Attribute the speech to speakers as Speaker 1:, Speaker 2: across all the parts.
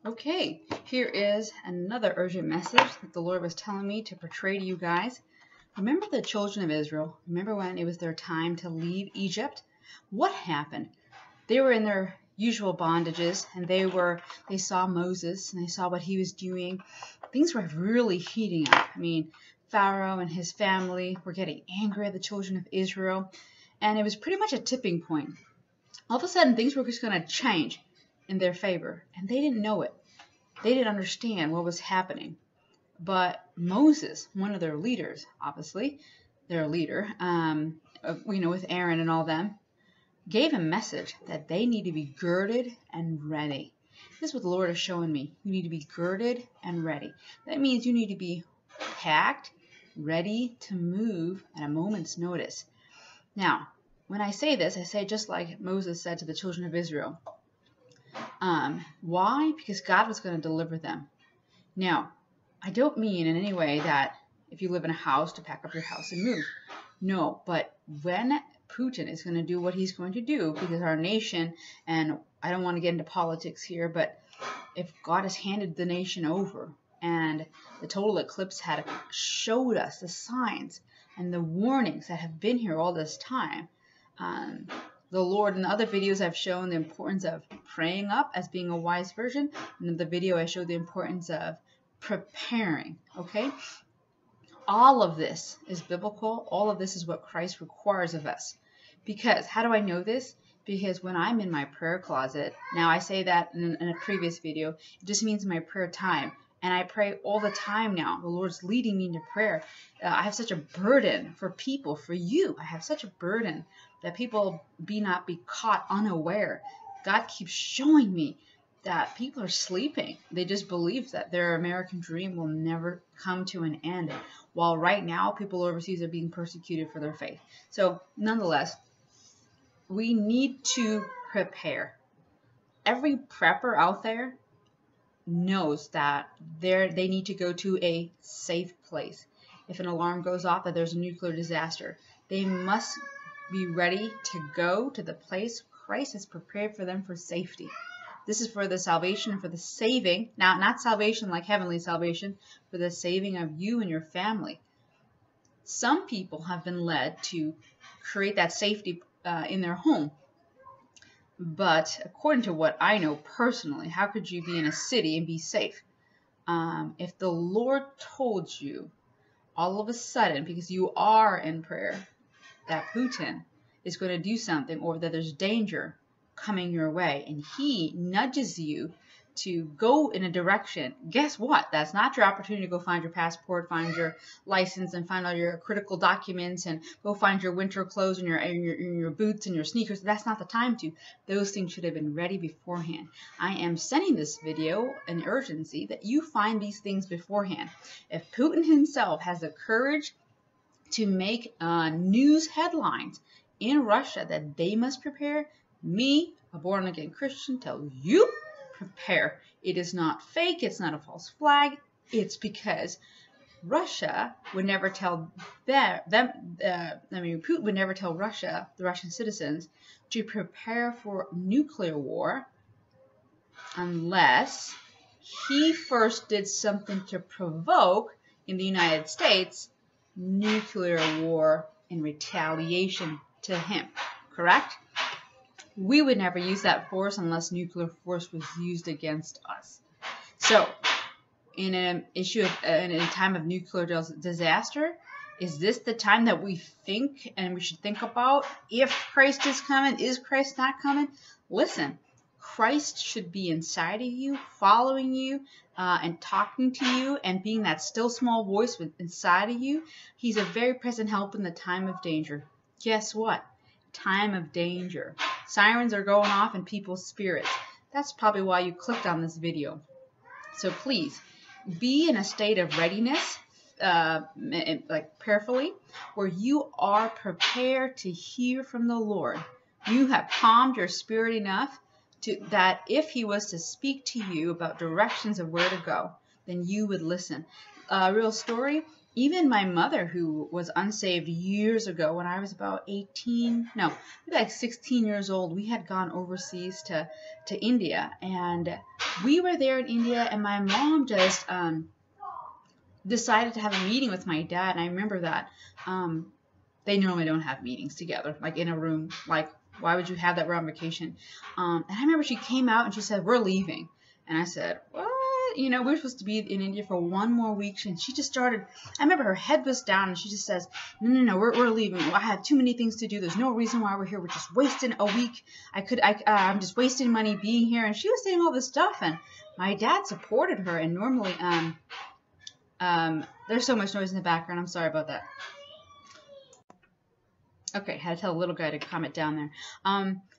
Speaker 1: Okay, here is another urgent message that the Lord was telling me to portray to you guys. Remember the children of Israel? Remember when it was their time to leave Egypt? What happened? They were in their usual bondages, and they saw Moses, and they saw what he was doing. Things were really heating up. I mean, Pharaoh and his family were getting angry at the children of Israel, and it was pretty much a tipping point. All of a sudden, things were just going to change in their favor, and they didn't know it. They didn't understand what was happening. But Moses, one of their leaders, obviously, their leader, with Aaron and all them, gave a message that they need to be girded and ready. This is what the Lord is showing me. You need to be girded and ready. That means you need to be packed, ready to move at a moment's notice. Now, when I say this, I say just like Moses said to the children of Israel. Why? Because God was going to deliver them. Now, I don't mean in any way that if you live in a house to pack up your house and move. No, but when Putin is going to do what he's going to do, because our nation, and I don't want to get into politics here, but if God has handed the nation over and the total eclipse had showed us the signs and the warnings that have been here all this time, the Lord, in other videos I've shown the importance of praying up as being a wise version. In the video I showed the importance of preparing, okay? All of this is biblical. All of this is what Christ requires of us. Because, how do I know this? Because when I'm in my prayer closet, now I say that in a previous video, it just means my prayer time. And I pray all the time now. The Lord's leading me into prayer. I have such a burden for people, for you. I have such a burden that people not be caught unaware. God keeps showing me that people are sleeping. They just believe that their American dream will never come to an end. While right now, people overseas are being persecuted for their faith. So, nonetheless, we need to prepare. Every prepper out there knows that they need to go to a safe place. If an alarm goes off that there's a nuclear disaster, they must be ready to go to the place Christ has prepared for them for safety. This is for the salvation, for the saving, now not salvation like heavenly salvation, for the saving of you and your family. Some people have been led to create that safety in their home. But according to what I know personally, how could you be in a city and be safe? If the Lord told you all of a sudden, because you are in prayer, that Putin is going to do something or that there's danger coming your way, and he nudges you to go in a direction, guess what? That's not your opportunity to go find your passport, find your license, and find all your critical documents, and go find your winter clothes and your boots and your sneakers. That's not the time to. Those things should have been ready beforehand. I am sending this video in urgency that you find these things beforehand. If Putin himself has the courage to make news headlines in Russia that they must prepare, me, a born-again Christian, tell you, prepare. It is not fake. It's not a false flag. It's because Russia would never tell Putin would never tell Russia, the Russian citizens, to prepare for nuclear war unless he first did something to provoke in the United States nuclear war in retaliation to him. Correct? We would never use that force unless nuclear force was used against us. So, in a time of nuclear disaster, is this the time that we think and we should think about if Christ is coming? Is Christ not coming? Listen, Christ should be inside of you, following you, and talking to you, and being that still small voice inside of you. He's a very present help in the time of danger. Guess what? Time of danger. Sirens are going off in people's spirits. That's probably why you clicked on this video. So please, be in a state of readiness, like prayerfully, where you are prepared to hear from the Lord. You have calmed your spirit enough that if he was to speak to you about directions of where to go, then you would listen. Real story, even my mother, who was unsaved years ago when I was about 18, no, maybe like 16 years old, we had gone overseas to India. And we were there in India, and my mom just decided to have a meeting with my dad. And I remember that they normally don't have meetings together, like in a room. Like, why would you have that? We're on vacation. And I remember she came out and she said, "We're leaving." And I said, "What? You know, we're supposed to be in India for 1 more week." And she just started, I remember her head was down, and she just says, no, we're leaving. I have too many things to do. There's no reason why we're here. We're just wasting a week. I'm just wasting money being here. And she was saying all this stuff, and my dad supported her. And normally, there's so much noise in the background. I'm sorry about that. Okay, had to tell a little guy to calm it down there.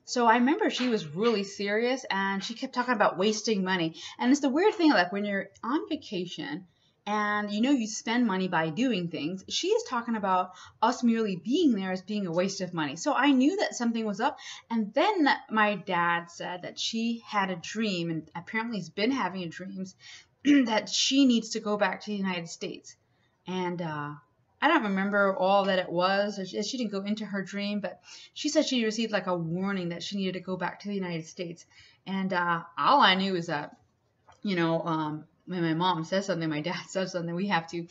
Speaker 1: So I remember she was really serious, and she kept talking about wasting money. And it's the weird thing, like when you're on vacation and you know you spend money by doing things, she is talking about us merely being there as being a waste of money. So I knew that something was up. And then my dad said that she had a dream, and apparently has been having dreams, that she needs to go back to the United States. And I don't remember all that it was. She didn't go into her dream, but she said she received like a warning that she needed to go back to the United States. And all I knew is that, you know, when my mom says something, my dad says something, we have to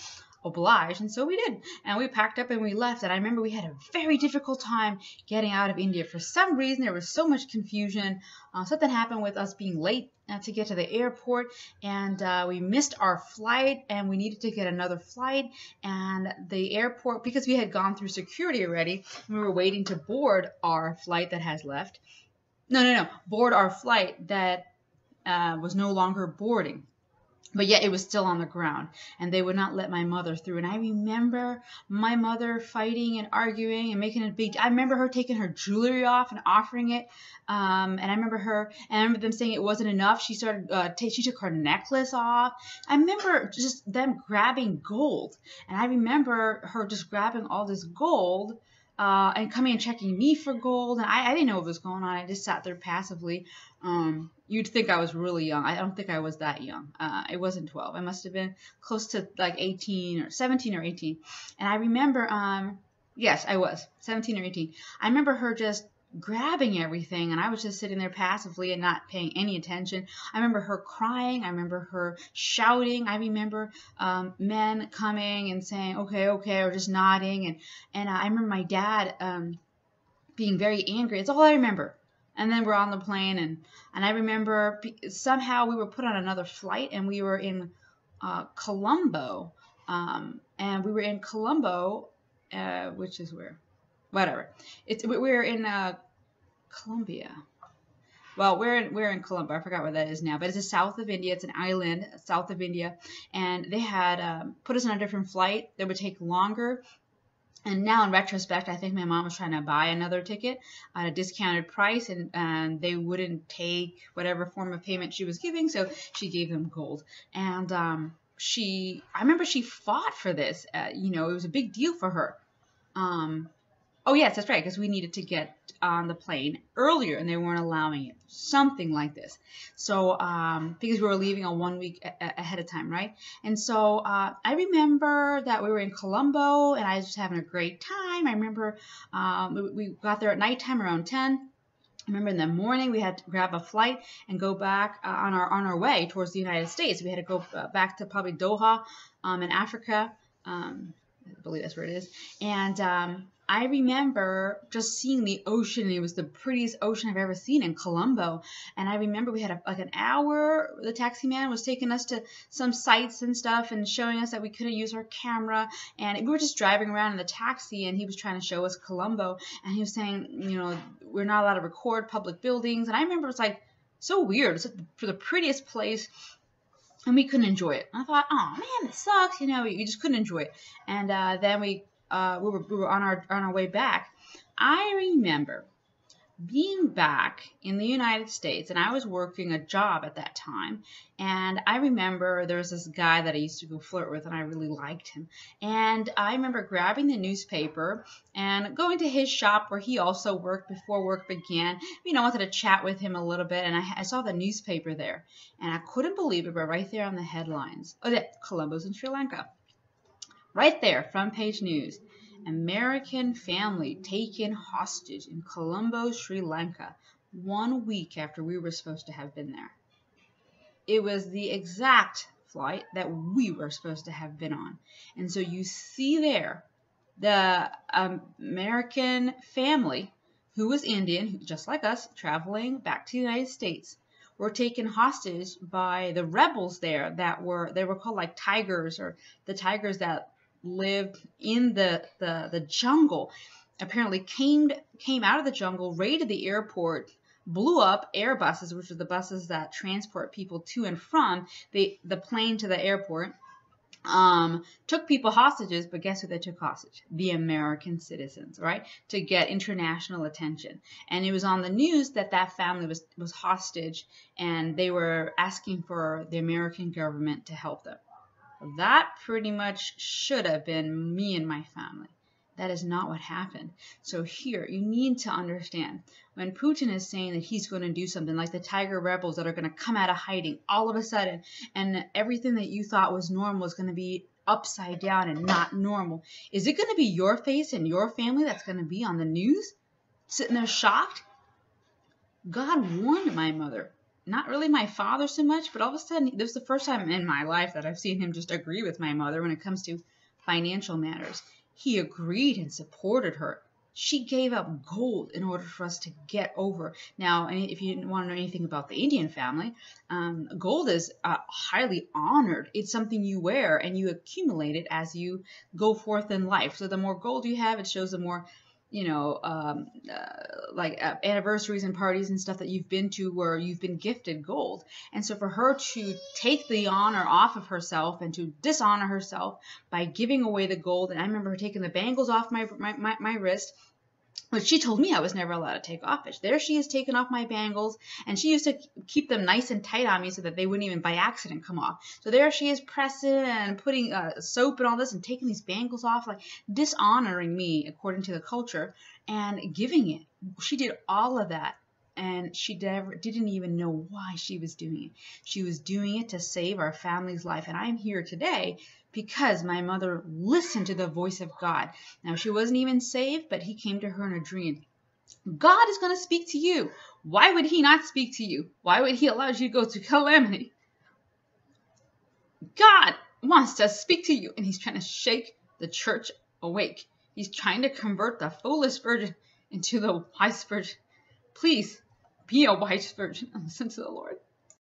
Speaker 1: oblige. And so we did. And we packed up and we left. And I remember we had a very difficult time getting out of India. For some reason, there was so much confusion. Something happened with us being late to get to the airport, and we missed our flight, and we needed to get another flight. And the airport, because we had gone through security already, we were waiting to board our flight that has left. No, board our flight that was no longer boarding. But yet it was still on the ground, and they would not let my mother through. And I remember my mother fighting and arguing and making a big. I remember her taking her jewelry off and offering it. And I remember them saying it wasn't enough. She started. She took her necklace off. I remember just them grabbing gold, and I remember her just grabbing all this gold. And coming and checking me for gold. And I didn't know what was going on. I just sat there passively. You'd think I was really young. I don't think I was that young. It wasn't 12. I must have been close to like 18 or 17 or 18. And I remember, yes, I was 17 or 18. I remember her just grabbing everything, and I was just sitting there passively and not paying any attention. I remember her crying. I remember her shouting. I remember men coming and saying, okay, or just nodding. And I remember my dad being very angry. It's all I remember. And then we're on the plane, and I remember somehow we were put on another flight, and we were in Colombo. And we were in Colombo, which is where? Whatever. We're in Colombia. Well, we're in Colombo. I forgot where that is now, but it's the south of India. It's an island south of India, and they had put us on a different flight that would take longer. And now, in retrospect, I think my mom was trying to buy another ticket at a discounted price, and they wouldn't take whatever form of payment she was giving, so she gave them gold. And I remember she fought for this. You know, it was a big deal for her. Oh, yes, that's right, because we needed to get on the plane earlier, and they weren't allowing it. Something like this. So, because we were leaving on 1 week ahead of time, right? And so, I remember that we were in Colombo, and I was just having a great time. I remember we got there at nighttime around 10. I remember in the morning we had to grab a flight and go back on our way towards the United States. We had to go back to probably Doha in Africa. I believe that's where it is. And I remember just seeing the ocean. It was the prettiest ocean I've ever seen in Colombo. And I remember we had like an hour. The taxi man was taking us to some sites and stuff and showing us that we couldn't use our camera. And we were just driving around in the taxi, and he was trying to show us Colombo. And he was saying, you know, we're not allowed to record public buildings. And I remember it's like so weird. It's for the prettiest place, and we couldn't enjoy it. And I thought, oh man, this sucks. You know, we just couldn't enjoy it. And then we were on our way back. I remember being back in the United States, and I was working a job at that time. And I remember there was this guy that I used to go flirt with, and I really liked him. And I remember grabbing the newspaper and going to his shop where he also worked before work began. You know, I wanted to chat with him a little bit, and I saw the newspaper there, and I couldn't believe it, but right there on the headlines, oh, yeah, Colombo's in Sri Lanka. Right there, front page news. American family taken hostage in Colombo, Sri Lanka, 1 week after we were supposed to have been there. It was the exact flight that we were supposed to have been on. And so you see there the American family who was Indian, just like us, traveling back to the United States, were taken hostage by the rebels there they were called like tigers, or the tigers that lived in the jungle. Apparently came out of the jungle, raided the airport, blew up Airbuses, which are the buses that transport people to and from the plane to the airport. Took people hostages, but guess who they took hostage? The American citizens, right? To get international attention. And it was on the news that family was hostage, and they were asking for the American government to help them. That pretty much should have been me and my family. That is not what happened. So here, you need to understand, when Putin is saying that he's going to do something like the Tiger rebels that are going to come out of hiding all of a sudden, and everything that you thought was normal is going to be upside down and not normal, is it going to be your face and your family that's going to be on the news, sitting there shocked? God warned my mother. Not really my father so much, but all of a sudden, this was the first time in my life that I've seen him just agree with my mother when it comes to financial matters. He agreed and supported her. She gave up gold in order for us to get over. Now, if you want to know anything about the Indian family, gold is highly honored. It's something you wear and you accumulate it as you go forth in life. So the more gold you have, it shows the more, anniversaries and parties and stuff that you've been to where you've been gifted gold. And so for her to take the honor off of herself and to dishonor herself by giving away the gold, and I remember her taking the bangles off my wrist, which she told me I was never allowed to take off it. There she is taking off my bangles, and she used to keep them nice and tight on me so that they wouldn't even by accident come off. So there she is pressing and putting soap and all this and taking these bangles off, like dishonoring me according to the culture and giving it. She did all of that, and she didn't even know why she was doing it. She was doing it to save our family's life, and I'm here today because my mother listened to the voice of God. Now, she wasn't even saved, but he came to her in a dream. God is going to speak to you. Why would he not speak to you? Why would he allow you to go through calamity? God wants to speak to you, and he's trying to shake the church awake. He's trying to convert the foolish virgin into the wise virgin. Please be a wise virgin and listen to the Lord.